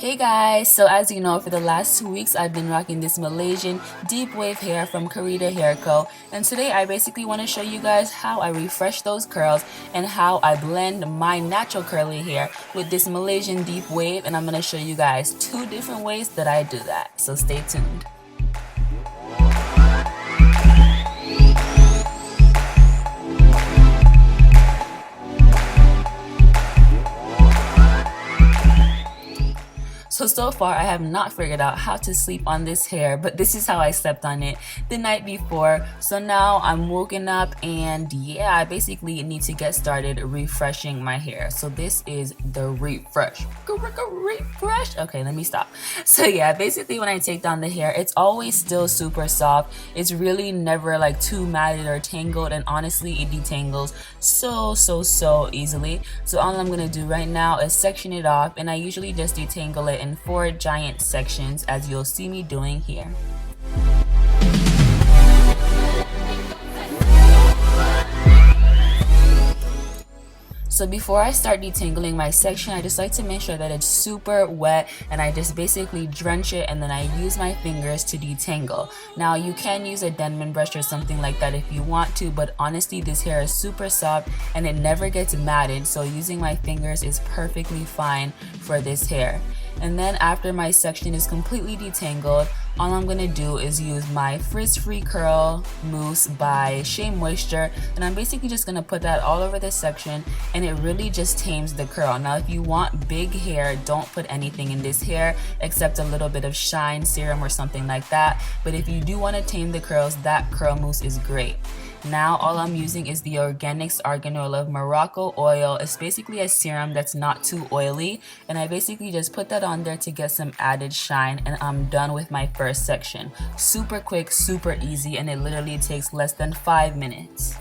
Hey guys, so as you know, for the last 2 weeks I've been rocking this Malaysian deep wave hair from Karida Hair Co, and today I basically want to show you guys how I refresh those curls and how I blend my natural curly hair with this Malaysian deep wave, and I'm going to show you guys 2 different ways that I do that, so stay tuned. So far I have not figured out how to sleep on this hair, but this is how I slept on it the night before. So now I'm woken up and yeah, I basically need to get started refreshing my hair. So this is the refresh. Okay, let me stop. So yeah, basically when I take down the hair, it's always still super soft. It's really never like too matted or tangled, and honestly it detangles so easily. So all I'm gonna do right now is section it off, and I usually just detangle it in 4 giant sections, as you'll see me doing here. So before I start detangling my section, I just like to make sure that it's super wet, and I just basically drench it and then I use my fingers to detangle. Now you can use a Denman brush or something like that if you want to, but honestly this hair is super soft and it never gets matted, so using my fingers is perfectly fine for this hair. And then after my section is completely detangled, all I'm gonna do is use my Frizz-Free Curl Mousse by Shea Moisture, and I'm basically just gonna put that all over this section, and it really just tames the curl. Now if you want big hair, don't put anything in this hair except a little bit of shine serum or something like that, but if you do want to tame the curls, that curl mousse is great. Now all I'm using is the Organics Argan Oil of Morocco oil. It's basically a serum that's not too oily, and I basically just put that on there to get some added shine, and I'm done with my first section. Super quick, super easy, and it literally takes less than 5 minutes.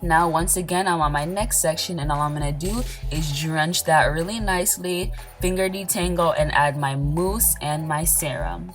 Now once again I'm on my next section, and all I'm gonna do is drench that really nicely, finger detangle, and add my mousse and my serum.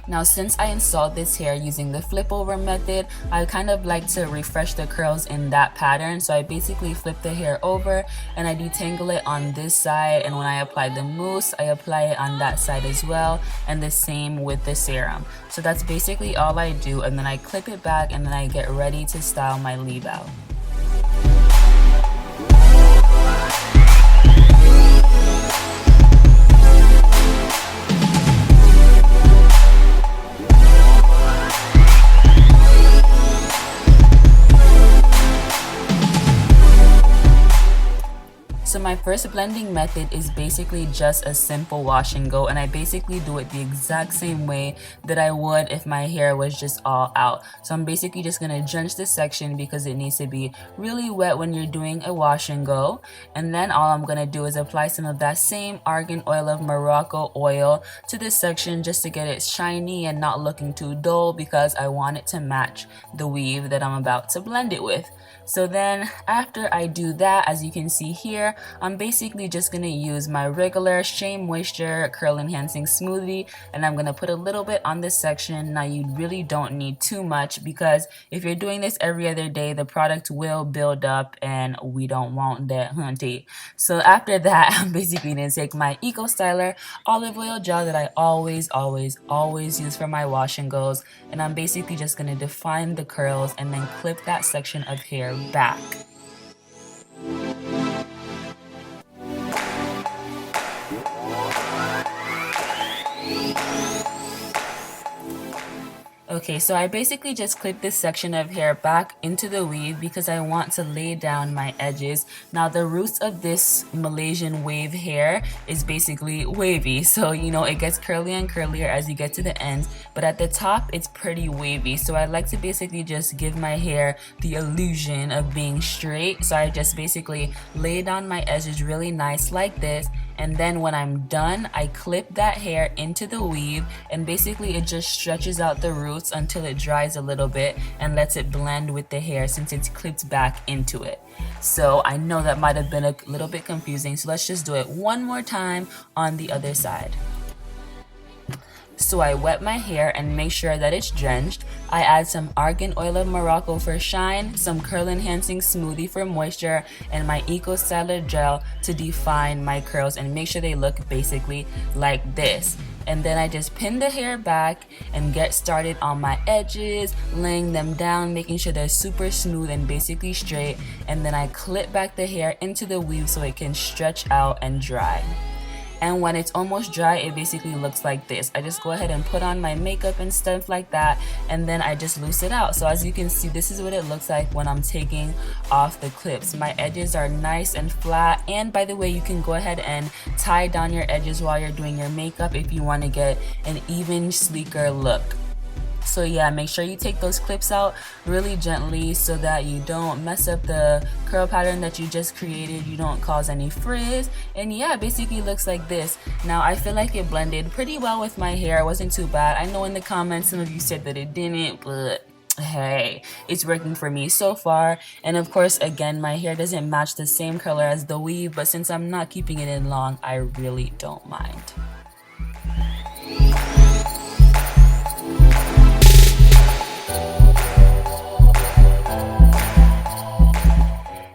Now since I installed this hair using the flip over method, I kind of like to refresh the curls in that pattern. So I basically flip the hair over and I detangle it on this side, and when I apply the mousse, I apply it on that side as well, and the same with the serum. So that's basically all I do, and then I clip it back and then I get ready to style my leave out. So my first blending method is basically just a simple wash and go, and I basically do it the exact same way that I would if my hair was just all out. So I'm basically just gonna drench this section because it needs to be really wet when you're doing a wash and go, and then all I'm gonna do is apply some of that same Argan Oil of Morocco oil to this section just to get it shiny and not looking too dull, because I want it to match the weave that I'm about to blend it with. So then after I do that, as you can see here, I'm basically basically just gonna use my regular Shea Moisture Curl Enhancing Smoothie, and I'm gonna put a little bit on this section. Now you really don't need too much, because if you're doing this every other day, the product will build up and we don't want that, hunty. So after that, I'm basically gonna take my Eco Styler olive oil gel that I always use for my wash and goes, and I'm basically just gonna define the curls and then clip that section of hair back. Okay, so I basically just clip this section of hair back into the weave because I want to lay down my edges. Now the roots of this Malaysian wave hair is basically wavy, so you know it gets curlier and curlier as you get to the ends, but at the top it's pretty wavy. So I like to basically just give my hair the illusion of being straight. So I just basically lay down my edges really nice like this, and then when I'm done, I clip that hair into the weave, and basically it just stretches out the roots until it dries a little bit and lets it blend with the hair since it's clipped back into it. So I know that might have been a little bit confusing, so let's just do it one more time on the other side. So I wet my hair and make sure that it's drenched. I add some Argan Oil of Morocco for shine, some Curl Enhancing Smoothie for moisture, and my Eco Styler gel to define my curls and make sure they look basically like this. And then I just pin the hair back and get started on my edges, laying them down, making sure they're super smooth and basically straight. And then I clip back the hair into the weave so it can stretch out and dry. And when it's almost dry, it basically looks like this. I just go ahead and put on my makeup and stuff like that, and then I just loose it out. So as you can see, this is what it looks like when I'm taking off the clips. My edges are nice and flat, and by the way, you can go ahead and tie down your edges while you're doing your makeup if you want to get an even, sleeker look. So yeah, make sure you take those clips out really gently so that you don't mess up the curl pattern that you just created, you don't cause any frizz, and yeah, it basically looks like this. Now I feel like it blended pretty well with my hair, it wasn't too bad. I know in the comments some of you said that it didn't, but hey, it's working for me so far. And of course, again, my hair doesn't match the same color as the weave, but since I'm not keeping it in long, I really don't mind.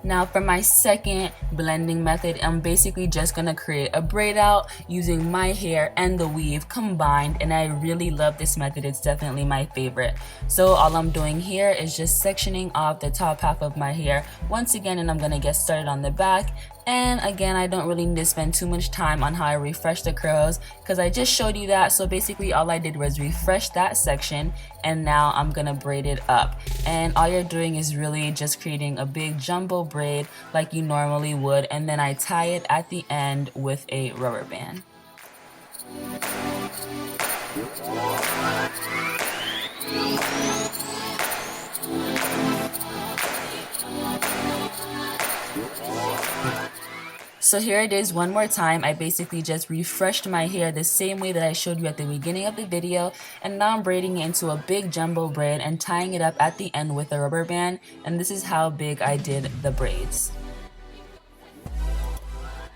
Now for my second blending method, I'm basically just gonna create a braid out using my hair and the weave combined, and I really love this method. It's definitely my favorite. So all I'm doing here is just sectioning off the top half of my hair once again, and I'm gonna get started on the back. And again, I don't really need to spend too much time on how I refresh the curls because I just showed you that. So basically all I did was refresh that section, and now I'm gonna braid it up. And all you're doing is really just creating a big jumbo braid like you normally would, and then I tie it at the end with a rubber band. So here it is one more time. I basically just refreshed my hair the same way that I showed you at the beginning of the video, and now I'm braiding it into a big jumbo braid and tying it up at the end with a rubber band, and this is how big I did the braids.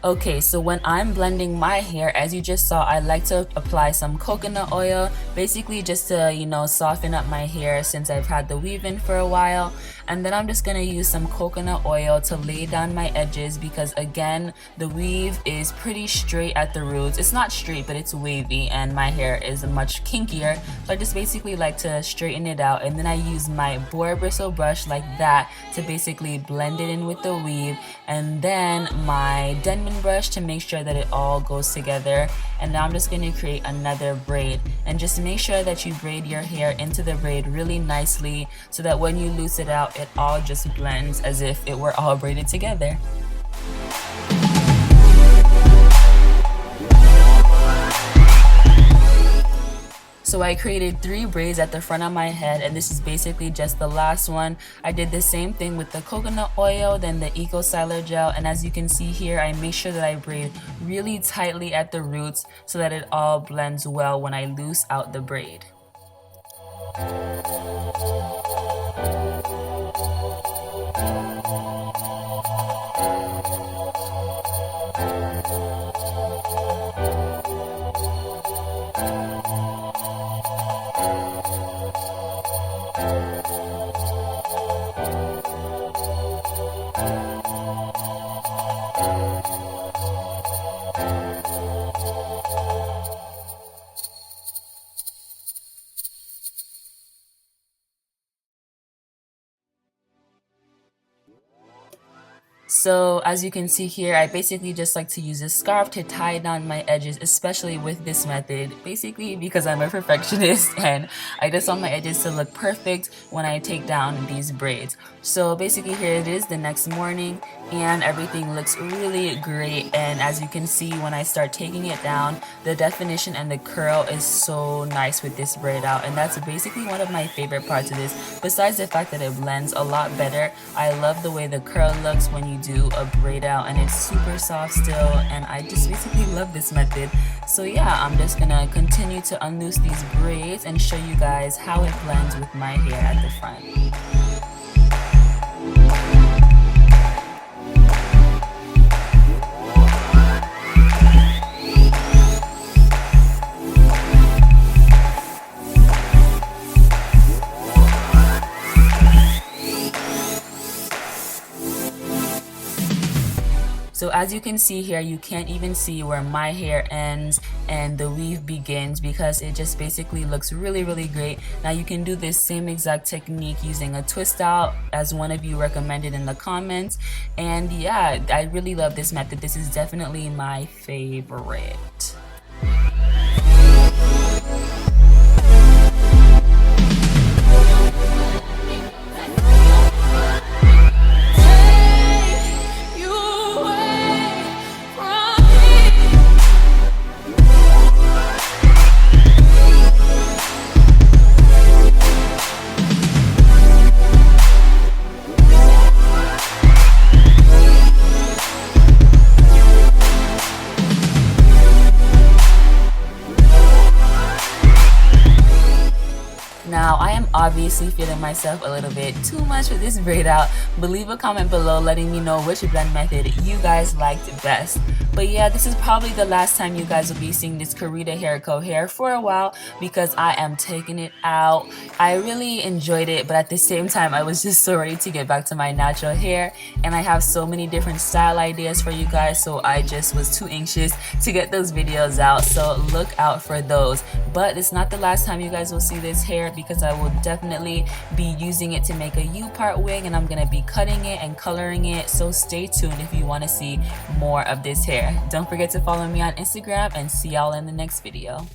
Okay, so when I'm blending my hair, as you just saw, I like to apply some coconut oil, basically just to, you know, soften up my hair since I've had the weave in for a while. And then I'm just gonna use some coconut oil to lay down my edges because again, the weave is pretty straight at the roots. It's not straight, but it's wavy, and my hair is much kinkier. So I just basically like to straighten it out, and then I use my boar bristle brush like that to basically blend it in with the weave, and then my Denman brush to make sure that it all goes together. And now I'm just going to create another braid, and just make sure that you braid your hair into the braid really nicely so that when you loose it out, it all just blends as if it were all braided together. So I created 3 braids at the front of my head, and this is basically just the last one. I did the same thing with the coconut oil, then the Eco Styler gel, and as you can see here, I make sure that I braid really tightly at the roots so that it all blends well when I loose out the braid. So as you can see here, I basically just like to use a scarf to tie down my edges, especially with this method, basically because I'm a perfectionist and I just want my edges to look perfect when I take down these braids. So basically here it is the next morning and everything looks really great, and as you can see when I start taking it down, the definition and the curl is so nice with this braid out, and that's basically one of my favorite parts of this. Besides the fact that it blends a lot better, I love the way the curl looks when you do a braid out, and it's super soft still, and I just basically love this method. So yeah, I'm just gonna continue to unloose these braids and show you guys how it blends with my hair at the front. So as you can see here, you can't even see where my hair ends and the weave begins because it just basically looks really great. Now you can do this same exact technique using a twist out as one of you recommended in the comments. And yeah, I really love this method. This is definitely my favorite. Now, I am obviously feeling myself a little bit too much with this braid out, but leave a comment below letting me know which blend method you guys liked best. But yeah, this is probably the last time you guys will be seeing this Karida Hair Co hair for a while because I am taking it out. I really enjoyed it, but at the same time, I was just so ready to get back to my natural hair, and I have so many different style ideas for you guys, so I just was too anxious to get those videos out, so look out for those. But it's not the last time you guys will see this hair because I will definitely be using it to make a U-part wig, and I'm going to be cutting it and coloring it, so stay tuned if you want to see more of this hair. Don't forget to follow me on Instagram, and see y'all in the next video.